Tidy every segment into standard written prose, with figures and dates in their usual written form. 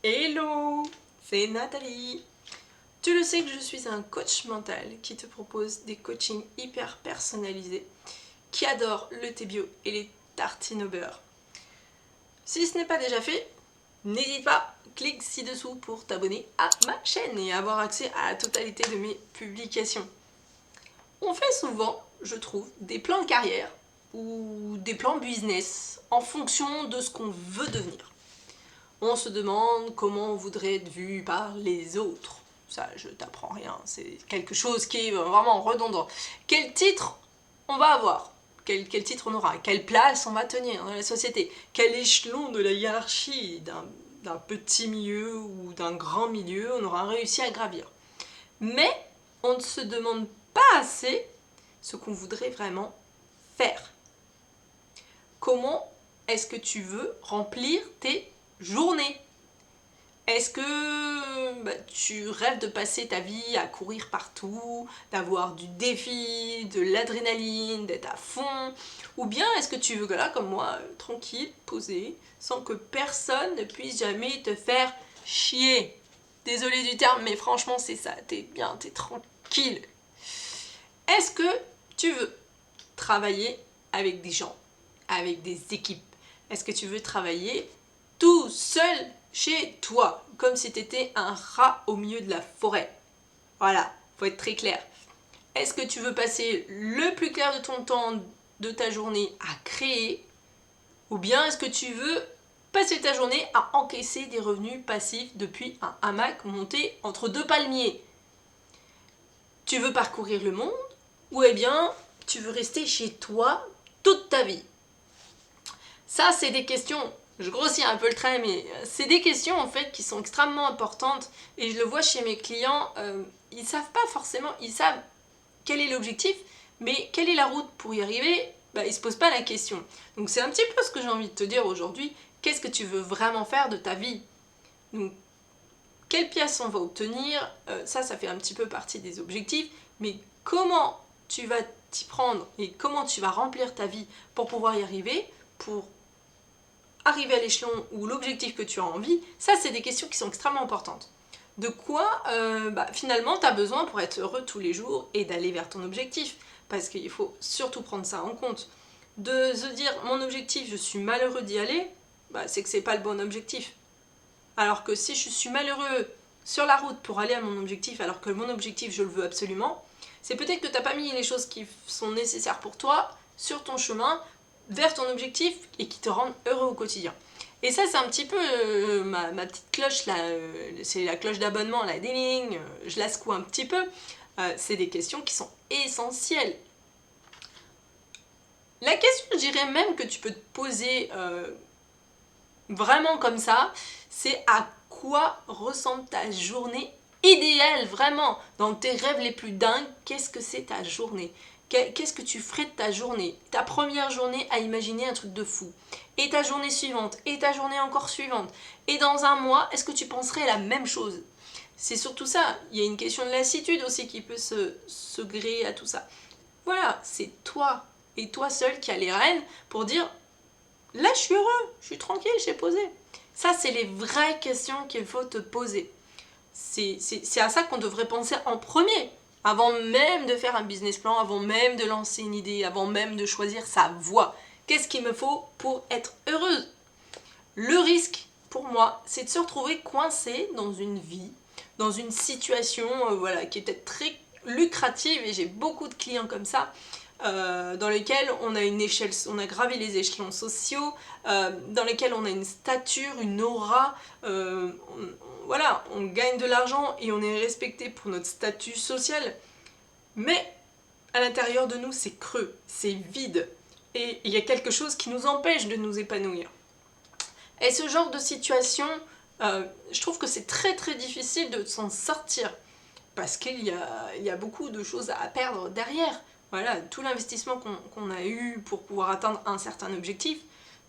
Hello, c'est Nathalie. Tu le sais que je suis un coach mental qui te propose des coachings hyper personnalisés, qui adore le thé bio et les tartines au beurre. Si ce n'est pas déjà fait, n'hésite pas, clique ci-dessous pour t'abonner à ma chaîne et avoir accès à la totalité de mes publications. On fait souvent, je trouve, des plans de carrière ou des plans business en fonction de ce qu'on veut devenir. On se demande comment on voudrait être vu par les autres. Ça, je t'apprends rien, c'est quelque chose qui est vraiment redondant. Quel titre on va avoir? Quel titre on aura? Quelle place on va tenir dans la société? Quel échelon de la hiérarchie d'un petit milieu ou d'un grand milieu on aura réussi à gravir? Mais on ne se demande pas assez ce qu'on voudrait vraiment faire. Comment est-ce que tu veux remplir tes journées? Est-ce que tu rêves de passer ta vie à courir partout, d'avoir du défi, de l'adrénaline, d'être à fond? Ou bien est-ce que tu veux, là, comme moi, tranquille, posé, sans que personne ne puisse jamais te faire chier? Désolée du terme, mais franchement, c'est ça. T'es bien, t'es tranquille. Est-ce que tu veux travailler avec des gens, avec des équipes? Est-ce que tu veux travailler tout seul chez toi, comme si tu étais un rat au milieu de la forêt? Voilà, faut être très clair. Est-ce que tu veux passer le plus clair de ton temps, de ta journée à créer? Ou bien est-ce que tu veux passer ta journée à encaisser des revenus passifs depuis un hamac monté entre deux palmiers? Tu veux parcourir le monde? Ou eh bien, tu veux rester chez toi toute ta vie? Ça, c'est des questions, je grossis un peu le trait, mais c'est des questions en fait qui sont extrêmement importantes et je le vois chez mes clients, ils savent pas forcément, ils savent quel est l'objectif, mais quelle est la route pour y arriver? Ils se posent pas la question. Donc c'est un petit peu ce que j'ai envie de te dire aujourd'hui, qu'est-ce que tu veux vraiment faire de ta vie? Donc, quelle pièce on va obtenir? Ça fait un petit peu partie des objectifs, mais comment tu vas t'y prendre et comment tu vas remplir ta vie pour pouvoir y arriver, pour arriver à l'échelon ou l'objectif que tu as envie, ça c'est des questions qui sont extrêmement importantes. De quoi finalement tu as besoin pour être heureux tous les jours et d'aller vers ton objectif? Parce qu'il faut surtout prendre ça en compte. De se dire mon objectif, je suis malheureux d'y aller, c'est que c'est pas le bon objectif. Alors que si je suis malheureux sur la route pour aller à mon objectif, alors que mon objectif je le veux absolument, c'est peut-être que tu n'as pas mis les choses qui sont nécessaires pour toi sur ton chemin vers ton objectif et qui te rendent heureux au quotidien. Et ça, c'est un petit peu ma petite cloche, là, c'est la cloche d'abonnement, la ding, je la secoue un petit peu. C'est des questions qui sont essentielles. La question, je dirais même que tu peux te poser vraiment comme ça, c'est à quoi ressemble ta journée idéale, vraiment, dans tes rêves les plus dingues, qu'est-ce que c'est ta journée? Qu'est-ce que tu ferais de ta journée? Ta première journée à imaginer un truc de fou. Et ta journée suivante, et ta journée encore suivante. Et dans un mois, est-ce que tu penserais la même chose? C'est surtout ça. Il y a une question de lassitude aussi qui peut se griller à tout ça. Voilà, c'est toi et toi seul qui as les rênes pour dire là, je suis heureux, je suis tranquille, j'ai posé. Ça, c'est les vraies questions qu'il faut te poser. C'est à ça qu'on devrait penser en premier, avant même de faire un business plan, avant même de lancer une idée, avant même de choisir sa voie. Qu'est-ce qu'il me faut pour être heureuse? Le risque, pour moi, c'est de se retrouver coincé dans une vie, dans une situation qui est peut-être très lucrative, et j'ai beaucoup de clients comme ça, dans lesquels on a une échelle, on a gravé les échelons sociaux, dans lesquels on a une stature, une aura, on gagne de l'argent et on est respecté pour notre statut social, mais à l'intérieur de nous c'est creux, c'est vide, et il y a quelque chose qui nous empêche de nous épanouir. Et ce genre de situation, je trouve que c'est très très difficile de s'en sortir, parce qu'il y a beaucoup de choses à perdre derrière. Voilà, tout l'investissement qu'on a eu pour pouvoir atteindre un certain objectif,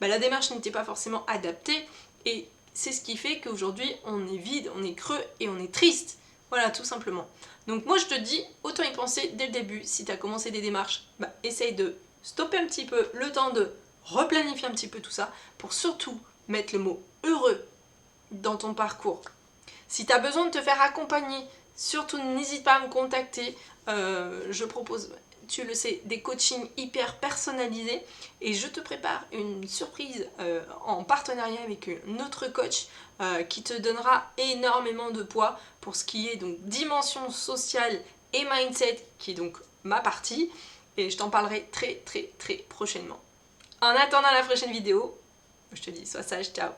la démarche n'était pas forcément adaptée, et c'est ce qui fait qu'aujourd'hui on est vide, on est creux et on est triste. Voilà, tout simplement. Donc moi je te dis, autant y penser dès le début. Si tu as commencé des démarches, essaye de stopper un petit peu le temps de replanifier un petit peu tout ça, pour surtout mettre le mot heureux dans ton parcours. Si tu as besoin de te faire accompagner, surtout n'hésite pas à me contacter. Je propose, tu le sais, des coachings hyper personnalisés et je te prépare une surprise en partenariat avec une autre coach qui te donnera énormément de poids pour ce qui est donc dimension sociale et mindset, qui est donc ma partie, et je t'en parlerai très prochainement. En attendant la prochaine vidéo, je te dis sois sage, ciao.